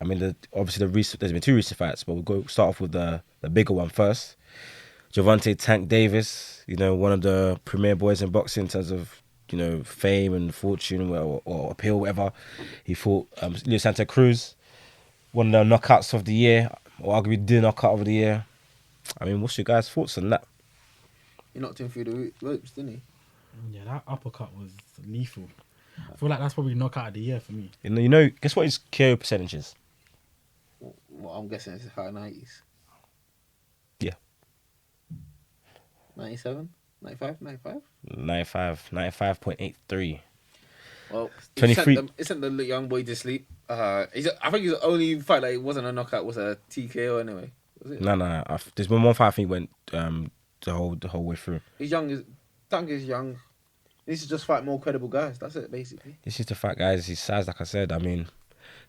I mean, there's been 2 recent fights, but we'll start off with the bigger one first. Gervonta Tank Davis, one of the premier boys in boxing in terms of, fame and fortune or appeal, whatever. He fought Leo Santa Cruz, one of the knockouts of the year, or arguably the knockout of the year. I mean, what's your guys' thoughts on that? He knocked him through the ropes, didn't he? Yeah, that uppercut was lethal. I feel like that's probably knockout of the year for me. Guess what his KO percentage is? Well, I'm guessing it's high 90s. Yeah. 97? 95? 95? 95.83. Well, 23. He sent the young boy to sleep. I think his only fight that it wasn't a knockout was a TKO anyway. Was it? No. There's been one fight I think went the whole way through. He's young. Tank is young. He needs to just fight more credible guys. That's it, basically. This is the fact, guys. His size, like I said. I mean,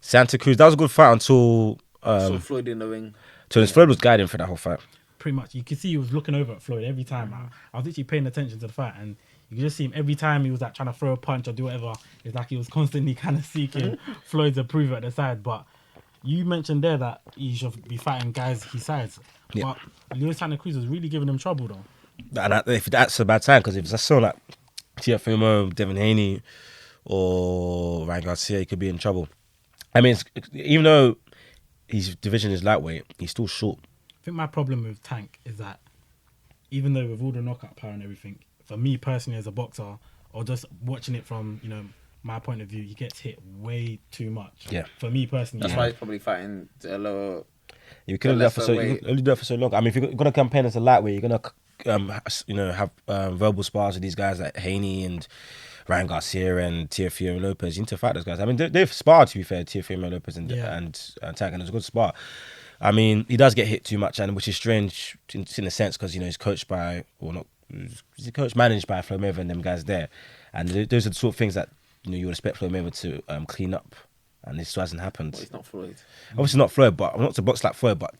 Santa Cruz, that was a good fight until saw Floyd in the ring. Floyd was guiding for that whole fight. Pretty much. You could see he was looking over at Floyd every time. I was literally paying attention to the fight, and you could just see him every time he was like trying to throw a punch or do whatever. It's like he was constantly kind of seeking Floyd's approval at the side. But you mentioned there that he should be fighting guys his size. Yeah. But Leo Santa Cruz was really giving him trouble, though. And if that's a bad time, because if it's someone like Teofimo, Devin Haney, or Ryan Garcia, he could be in trouble. I mean, even though his division is lightweight, he's still short. I think my problem with Tank is that even though with all the knockout power and everything, for me personally as a boxer, or just watching it from, my point of view, he gets hit way too much. Yeah. For me personally. That's why he's probably fighting a lower... You can only do that for so long. I mean, if you're going to campaign as a lightweight, you're going to have verbal spars with these guys like Haney and Ryan Garcia and Teofimo Lopez. You need to fight those guys. I mean, they've sparred, to be fair, Teofimo Lopez and Tank, and it's a good spar. I mean, he does get hit too much, and which is strange in a sense because he's coached by, managed by Floyd Mayweather and them guys there, and those are the sort of things that you would expect Floyd Mayweather to clean up, and this hasn't happened. Well, it's not Floyd. Obviously not Floyd, but I'm not to box like Floyd, but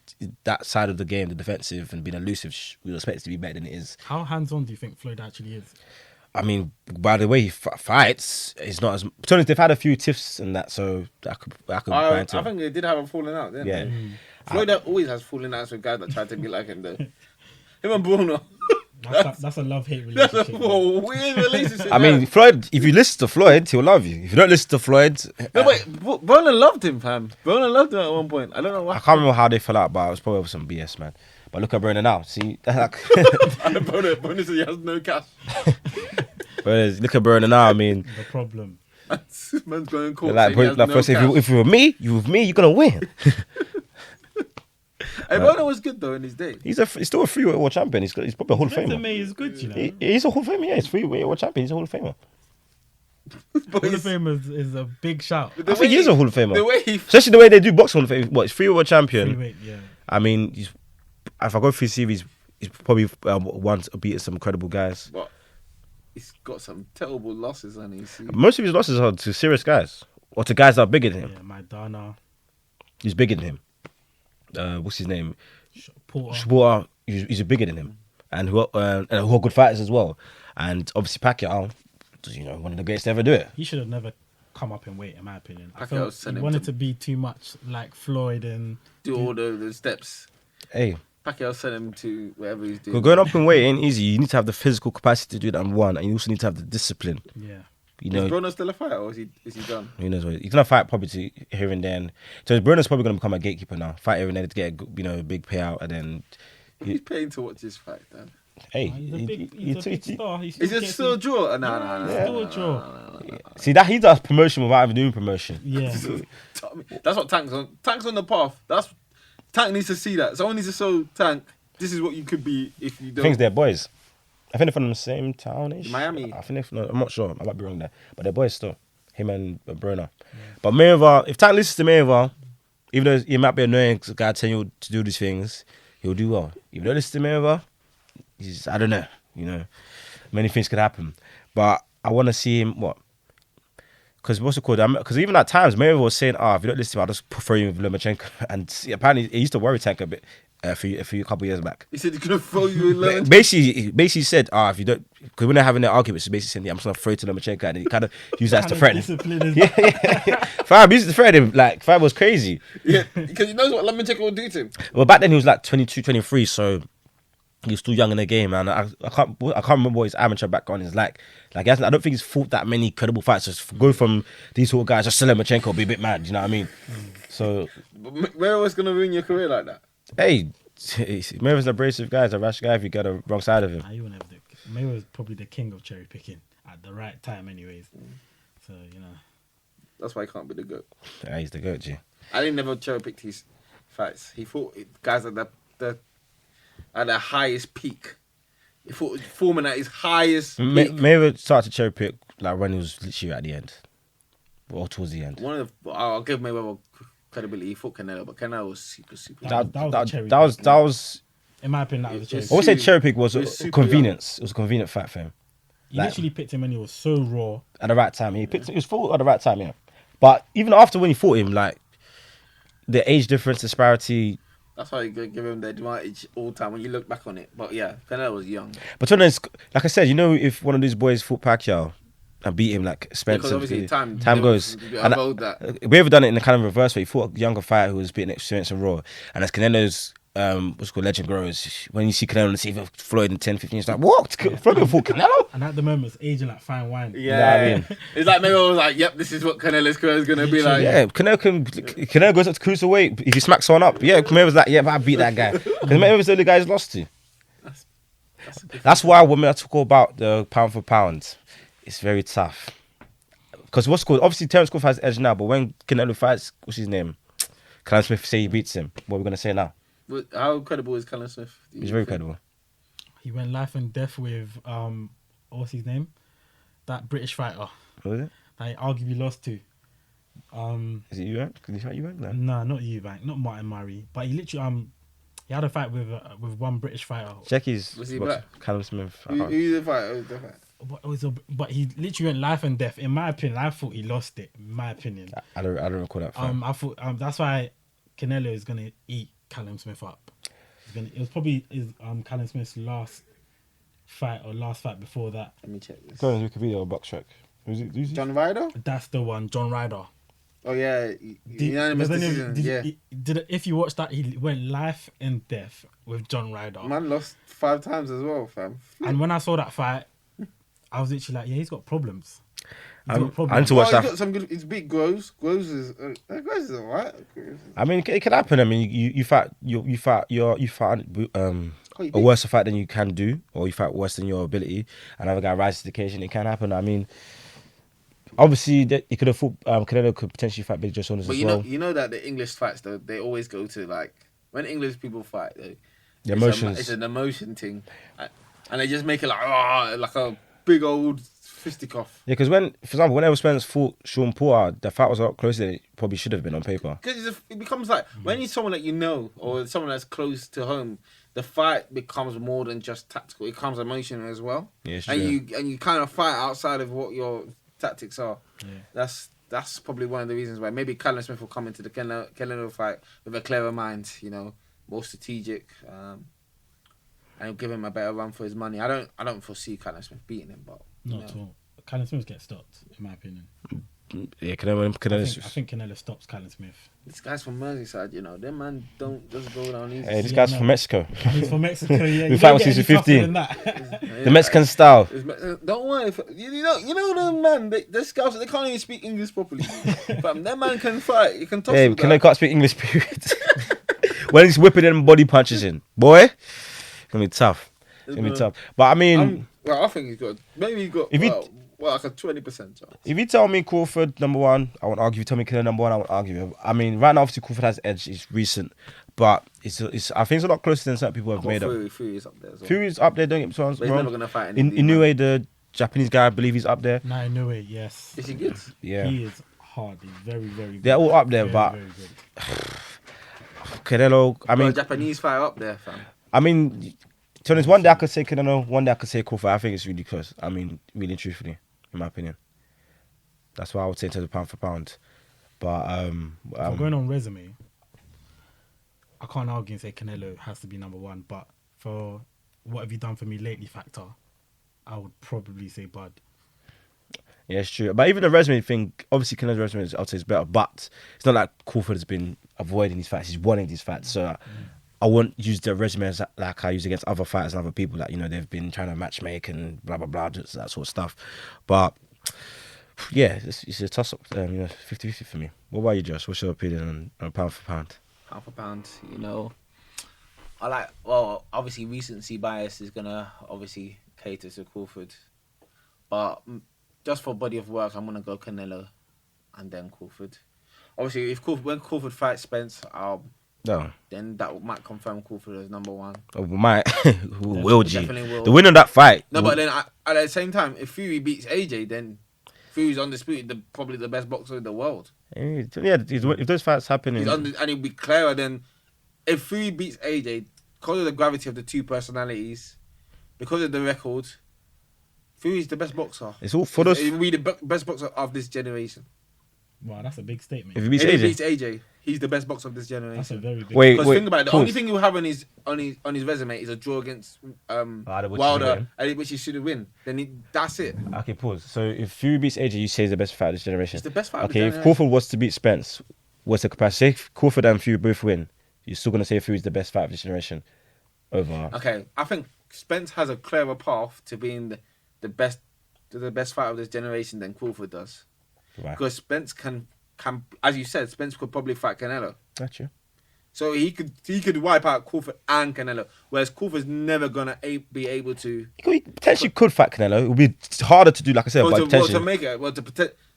that side of the game, the defensive and being elusive, we would expect it to be better than it is. How hands-on do you think Floyd actually is? I mean, by the way he fights, it's not as... To be honest, they've had a few tiffs and that, so I could buy into I think they did have a falling out, didn't they? Floyd always has falling outs with guys that try to be like him, though. Him and Bruno. That's a love-hate relationship. That's a weird relationship. I mean, Floyd, if you listen to Floyd, he'll love you. If you don't listen to Floyd... No, wait, Bruno loved him, fam. Bruno loved him at one point. I don't know why. I can't remember how they fell out, but it was probably over some BS, man. But look at Bruno now. See? Bruno said he has no cash. Look at Bruno now, I mean... The problem. Man's going court like, first, if you're with me, you're going to win. Hey, Bruno was good, though, in his day. He's still a freeweight world champion. He's probably a Hall of Famer. Resume is good, He's a Hall of Famer, yeah. He's freeweight world champion. He's a Hall of Famer. Hall of Fame is a big shout. I think he is a Hall of Famer. The way especially the way they do box Hall of Fame. What, he's freeweight world champion. Freeweight, yeah. I mean, if I go through series, he's probably once beaten some incredible guys. But he's got some terrible losses, and most of his losses are to serious guys or to guys that are bigger than him. Yeah, Maidana. He's bigger than him. What's his name? Porter. He's bigger than him, and who are good fighters as well. And obviously Pacquiao, one of the greatest to ever do it. He should have never come up in weight, in my opinion. I Pacquiao felt he wanted to be too much like Floyd and do all the steps. Hey, Pacquiao sent him to wherever he's doing. Going up in weight ain't easy. You need to have the physical capacity to do that, and you also need to have the discipline. Yeah. Is Bruno still a fighter, or is he done? Who knows? He's gonna fight probably here and then. So Bruno's probably gonna become a gatekeeper now. Fight here and there to get a big payout, and then he's paying to watch his fight. Dan. Hey, He's a big star. Is it still a draw? No. Still a draw. See that he does promotion without even doing promotion. Yeah. That's what Tank's on. Tank's on the path. Tank needs to see that. Someone needs to show Tank this is what you could be if you don't. I think they're boys. I think they're from the same town-ish. Miami. I'm not sure. I might be wrong there. But they're boys still. Him and Bruno. Yeah. But Mayweather, if Tank listens to Mayweather, even though he might be annoying guy telling you to do these things, he'll do well. If you don't listen to Mayweather, I don't know. Many things could happen. But I want to see him, because what's it called? Because even at times, Mayweather was saying, if you don't listen to me, I'll just throw you with Lomachenko. And apparently, it used to worry Tank a bit. a few couple years back. He said he's gonna throw you in Lomachenko. Basically said, if you don't, because when they're having their arguments, he basically said, I'm just gonna throw it to Lomachenko, and he kind of used that as to threaten him. Yeah. Fam, he used to threaten him. Like, Fam was crazy. Yeah, because he knows what Lomachenko will do to him. Well, back then he was like 22, 23, so he was still young in the game, and I can't remember what his amateur background is like. Like, I don't think he's fought that many credible fights. Just go from these sort of guys, just to Lomachenko, be a bit mad. You know what I mean? So, but where was gonna ruin your career like that? Hey, Mayweather's an abrasive guy. He's a rash guy if you get the wrong side of him. Mayweather's probably the king of cherry picking at the right time, anyways. So that's why he can't be the GOAT. Yeah, he's the GOAT, G. I didn't never cherry picked his fights. He fought guys at the highest peak. He fought Foreman at his highest peak. Mayweather started to cherry pick like when he was literally at the end, or towards the end. I'll give Mayweather credibility. He fought Canelo, but Canelo was super. That was in my opinion, that was a cherry pick. I would say cherry pick was a convenience. Young. It was a convenient fight for him. He literally picked him when he was so raw. At the right time. He was fought at the right time, yeah. But even after when he fought him, like, the age difference, disparity... That's why you give him the advantage all the time when you look back on it. But yeah, Canelo was young. But like I said, if one of these boys fought Pacquiao and beat him like Spencer... Because obviously time goes. We ever done it in the kind of reverse way. He fought a younger fighter who was a bit experienced and raw. And as Canelo's... what's called legend grows, when you see Canelo and see Floyd in 10, 15 years, like, what? Floyd fought Canelo? And at the moment, it's aging like fine wine. Yeah. You know what I mean? It's like, maybe I was like, yep, this is what Canelo's career is going to be like. Yeah, Canelo goes up to cruiserweight. If he smacks someone up, yeah, Canelo's like, yeah, but I beat that guy. Because Mayweather's the only guy he's lost to. That's why when I talk about the pound for pound, it's very tough. Because obviously Terence Crawford has the edge now, but when Canelo fights, what's his name? Callum Smith say he beats him. What are we going to say now? How credible is Callum Smith? He's very credible. He went life and death with what's his name? That British fighter. What was it? That he arguably lost to. Is it Eubank? Did he fight Eubank? No, not Eubank, not Martin Murray. But he literally he had a fight with one British fighter. Was he black? Callum Smith. Who's the fighter? But he literally went life and death. In my opinion, I thought he lost it. In my opinion, I don't recall that fight. I thought that's why Canelo is gonna eat Callum Smith up. It was probably Callum Smith's last fight before that. Let me check this. Go on Wikipedia or Box Track. Who's it? John Ryder? That's the one, John Ryder. Oh yeah, unanimous decision. If you watch that, he went life and death with John Ryder. Man lost 5 times as well, fam. And when I saw that fight, I was literally like, yeah, he's got problems. I need to watch that. He's got some good. He's beat Groves. Groves is alright. I mean, it can happen. I mean, you fight a worse fight than you can do, or you fight worse than your ability. Another guy rises to the occasion. It can happen. I mean, obviously, he could have fought. Canelo could potentially fight Big Joe Saunders as well. You know that the English fights though, they always go to like when English people fight, the emotions. It's an emotion thing, and they just make it like a big old fisticuff. Yeah, because for example, when Errol Spence fought Sean Porter, the fight was a lot closer than it probably should have been on paper. Because it becomes like when you're someone that you know or someone that's close to home, the fight becomes more than just tactical. It becomes emotional as well. Yeah, and you kind of fight outside of what your tactics are. Yeah. That's probably one of the reasons why maybe Callum Smith will come into the Canelo fight with a clearer mind, more strategic, and it'll give him a better run for his money. I don't foresee Callum Smith beating him, but not at all. Callum Smith gets stopped, in my opinion. Yeah, I think Canelo stops Callum Smith. This guy's from Merseyside, Them man don't just go down easy. Hey, this guy's from Mexico. He's from Mexico, yeah. We fight when he's 15. The Mexican style. Don't worry. You know the man, the scouts, they can't even speak English properly. But that man can fight. He can talk. Hey, Canelo can't speak English, period. When he's whipping them body punches in, boy, it's going to be tough. But I mean... I think he's got... Maybe he's got... like a 20% chance. If you tell me Crawford number 1, I won't argue. If you tell me Canelo number 1, I won't argue. I mean, right now, obviously, Crawford has edge. It's recent. But it's I think it's a lot closer than certain people have made up. Fury's up there as well. Fury's up there, don't get me wrong. But he's never going to fight Inoue, the Japanese guy, I believe he's up there. No, Inoue, yes. Is he good? Yeah. He is hard. He's very, very good. They're all up there, but... Very Canelo, I mean... Japanese fighter up there, fam. I mean... So there's one day I could say Canelo, one day I could say Crawford. I think it's really close. I mean, really truthfully, in my opinion. That's what I would say in terms of pound for pound. But going on resume, I can't argue and say Canelo has to be number one, but for what have you done for me lately factor, I would probably say Bud. Yeah, it's true. But even the resume thing, obviously Canelo's resume is, I'd say, is better. But it's not like Crawford has been avoiding these fights; he's winning these fights. So I won't use the resume as like I use against other fighters and other people that they've been trying to matchmake and blah blah blah, just that sort of stuff. But yeah, it's a toss up. 50-50 for me. What about you, Josh? What's your opinion on pound for pound? Pound for pound, I like. Well, obviously recency bias is gonna obviously cater to Crawford, but just for body of work, I'm gonna go Canelo, and then Crawford. Obviously, when Crawford fights Spence, then that might confirm Crawford as number one. Oh, might. Who will, G? Definitely will. The winner of that fight. No, but then at the same time, if Fury beats AJ, then Fury's undisputed, probably the best boxer in the world. Yeah, if those fights happen, and it'll be clearer than if Fury beats AJ because of the gravity of the two personalities, because of the record. Fury's the best boxer. It's all for those. He'll be the best boxer of this generation. Wow, that's a big statement. If he beats AJ, he's the best boxer of this generation. That's a very big. Because think about it, the only thing he'll have on his resume is a draw against Wilder, which he should win. Then that's it. Okay, pause. So if Fury beats AJ, you say he's the best fighter of this generation. He's the best fighter. Okay, if Crawford was to beat Spence, what's the capacity? If Crawford and Fury both win, you're still gonna say Fury's the best fighter of this generation over. Okay, I think Spence has a clearer path to being the best fighter of this generation than Crawford does. Right. Because Spence can, as you said, Spence could probably fight Canelo. That's true. So he could wipe out Crawford and Canelo, whereas Crawford's never gonna be able to. He potentially could fight Canelo. It would be harder to do, like I said, but potentially.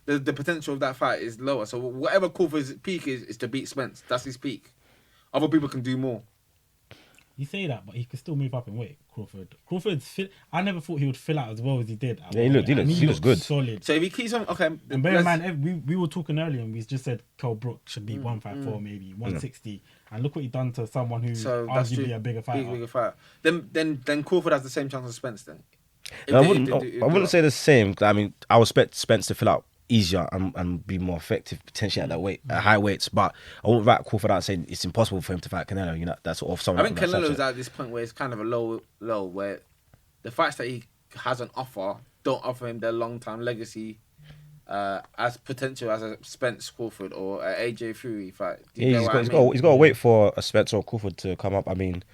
The potential of that fight is lower. So whatever Crawford's peak is to beat Spence. That's his peak. Other people can do more. You say that, but he could still move up in weight. I never thought he would fill out as well as he did. Yeah, he looks good. Solid. So if he keeps on, okay. And bear in mind, we were talking earlier and we just said Kell Brook should be 154, maybe 160, and look what he done to someone who's arguably a bigger fighter. Then Crawford has the same chance as Spence. Then I wouldn't say the same. I mean, I would expect Spence to fill out easier and be more effective potentially at that weight, at high weights. But I won't write Crawford out and say it's impossible for him to fight Canelo. That's sort of someone. I think Canelo's at this point where it's kind of a low where the fights that he has on offer don't offer him the long-term legacy as potential as a Spence Crawford or a AJ Fury fight. He's got to wait for a Spence or Crawford to come up. I mean,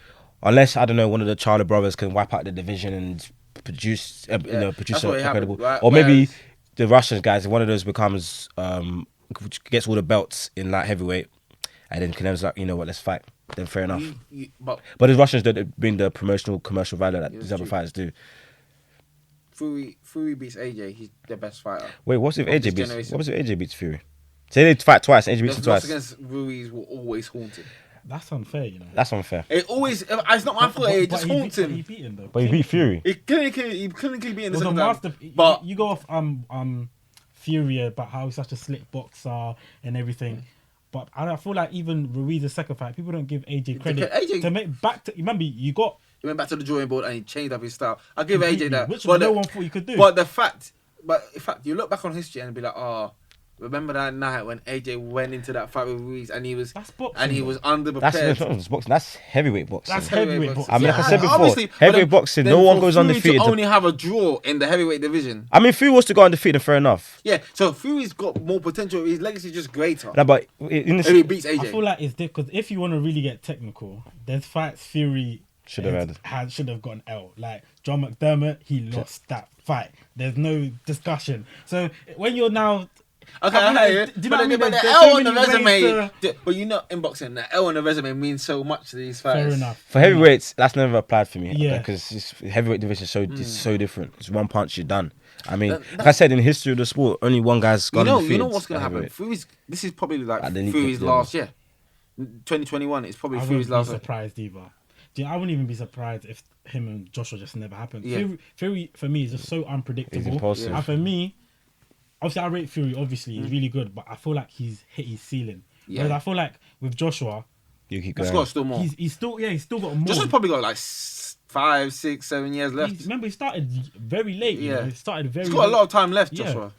unless I don't know, one of the Charlie brothers can wipe out the division and produce incredible, right? Or maybe the Russian guys, if one of those becomes gets all the belts in light heavyweight, and then Canelo's like, you know what, let's fight. Then fair enough. But the Russians don't bring the commercial value that these other fighters do. Fury beats AJ. He's the best fighter. Wait, what if AJ beats Fury? Say they fight twice. AJ beats him twice. Against Ruiz will always haunt him. That's unfair, That's unfair. It's not my fault. It just haunts him. He beat him though. But he beat Fury. He clinically beat him the second time. But you go off Fury about how he's such a slick boxer and everything. But I feel like even Ruiz's second fight, people don't give AJ credit to make back to. Remember, he went back to the drawing board and he changed up his style. I'll give AJ that, which no one thought he could do. But in fact, you look back on history and be like, remember that night when AJ went into that fight with Ruiz and he was underprepared. That's heavyweight boxing. That's heavyweight boxing. I mean, like I said before, heavyweight boxing, no one goes undefeated. To only have a draw in the heavyweight division. I mean, Fury was to go undefeated, fair enough. Yeah, so Fury's got more potential. His legacy is just greater. No, but if he beats AJ. I feel like it's difficult because if you want to really get technical, there's fights Fury should have got an L. Like John McDermott, he lost that fight. There's no discussion. So when you're now. Okay, I hear you. Do you know what I mean? But the L on the resume, but the in boxing, the L on the resume means so much to these fighters. Fair enough. For heavyweights, that's never applied for me. Yeah, because heavyweight division is so different. It's one punch, you're done. I mean, like I said, in the history of the sport, only one guy's gone undefeated. You know what's going to happen? This is probably like Fury's last year. 2021 is probably Fury's last year. I wouldn't be surprised either. I wouldn't even be surprised if him and Joshua just never happened. Yeah. Fury for me is just so unpredictable. He's impulsive. And for me, obviously I rate Fury, obviously he's really good, but I feel like he's hit his ceiling. Yeah. Whereas I feel like with Joshua, he's got still more. He's still got more. Joshua's probably got like 5, 6, 7 years left. Remember, he started very late. Yeah, he started very. He's got a lot of time left, Joshua.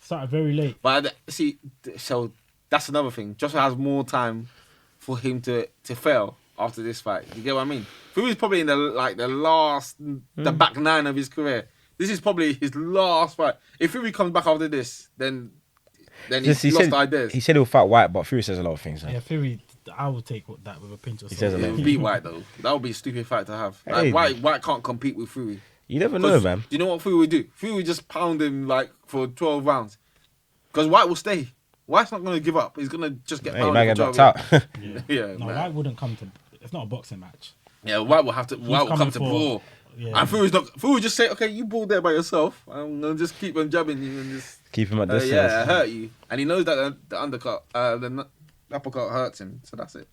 Started very late. But so that's another thing. Joshua has more time for him to fail after this fight. You get what I mean? Fury's probably in the back nine of his career. This is probably his last fight. If Fury comes back after this, then he's lost ideas. He said he'll fight White, but Fury says a lot of things. Yeah, Fury, I would take that with a pinch of salt. He says a lot. It would beat White though. That would be a stupid fight to have. Hey, White can't compete with Fury. You never know, man. Do you know what Fury would do? Fury would just pound him like for 12 rounds. Because White will stay. White's not going to give up. He's going to just get pounded. He might get knocked out. Yeah, no, White wouldn't come to. It's not a boxing match. Yeah, White will have to. White will come to brawl. Yeah. And Fury would just say, "Okay, you brawl there by yourself. I'm gonna just keep on jabbing you and just keep him at distance. Yeah, hurt you." And he knows that the undercut, the uppercut hurts him. So that's it.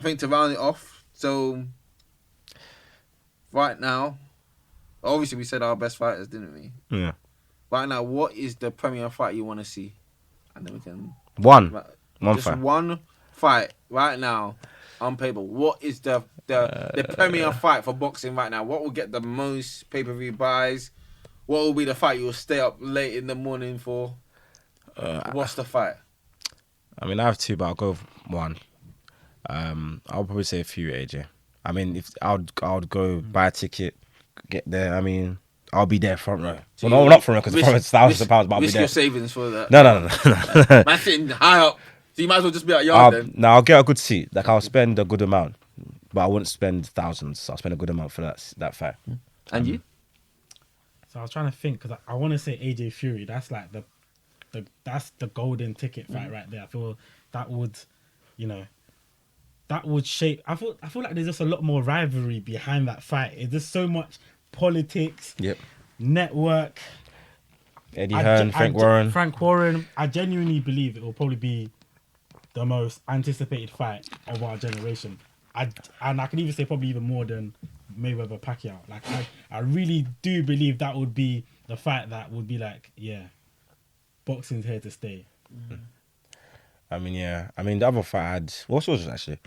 I think to round it off. So right now, obviously we said our best fighters, didn't we? Yeah. Right now, what is the premier fight you want to see? And then we can one just one fight right now on paper. What is the premier fight for boxing right now? What will get the most pay-per-view buys? What will be the fight you'll stay up late in the morning for? What's the fight? I mean, I have two, but I'll go with one. I'll probably say Fury AJ. I mean, if I would go buy a ticket, get there. I mean, I'll be there front row. So well, no, not front row because the front is thousands of pounds, but I'll be there. Risk your savings for that. No. Man sitting high up, so you might as well just be at yard then. No, I'll get a good seat. Like I'll spend a good amount, but I wouldn't spend thousands. I'll spend a good amount for that fight. And you? So I was trying to think because I want to say AJ Fury. That's like that's the golden ticket fight right there. I feel that would, that would shape. I feel like there's just a lot more rivalry behind that fight. It's just so much politics. Yep. Network. Eddie Hearn, Frank Warren. I genuinely believe it will probably be the most anticipated fight of our generation. And I can even say probably even more than Mayweather Pacquiao. Like I really do believe that would be the fight that would be like, yeah, boxing's here to stay. I mean, yeah. I mean, the other fight I had. What's yours actually?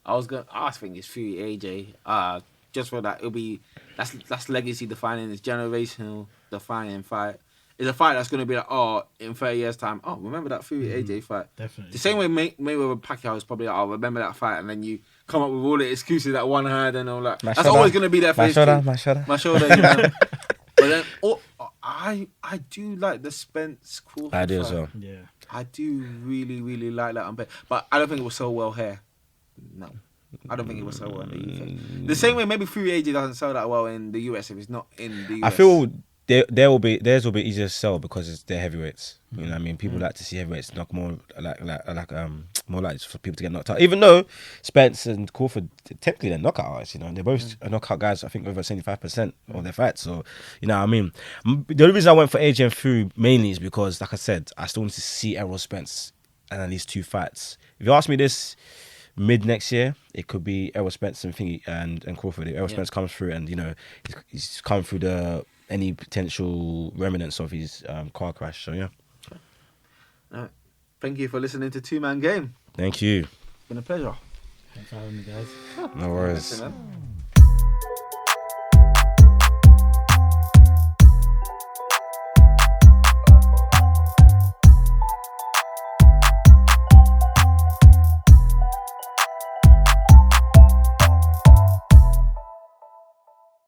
I think it's Fury AJ. Just for that, it'll be that's legacy defining. It's generational defining fight. It's a fight that's going to be like, in 30 years' time, remember that Fury AJ fight? Definitely. The same way Mayweather Pacquiao is probably like, remember that fight, and then you come up with all the excuses that one had and all that. That's always going to be there for history. My shoulder. But then, I do like the Spence Crawford I do fight. as well. Yeah. I do really, really like that on paper. But I don't think it was so well here. No. I don't think it was so well in the UK. The same way maybe Fury AJ doesn't sell that well in the US if it's not in the US. I feel theirs will be easier to sell because they're heavyweights. You know what I mean? People like to see heavyweights knock more more likely for people to get knocked out. Even though Spence and Crawford technically they're knockout artists, they're both knockout guys. I think over 75% of their fights. So what I mean, the only reason I went for AJ and Fury mainly is because, like I said, I still want to see Errol Spence and at least two fights. If you ask me this mid next year, it could be Errol Spence and Crawford. If Errol Spence comes through and he's come through any potential remnants of his car crash. So yeah. Thank you for listening to Two Man Game. Thank you. It's been a pleasure. Thanks for having me, guys. No worries.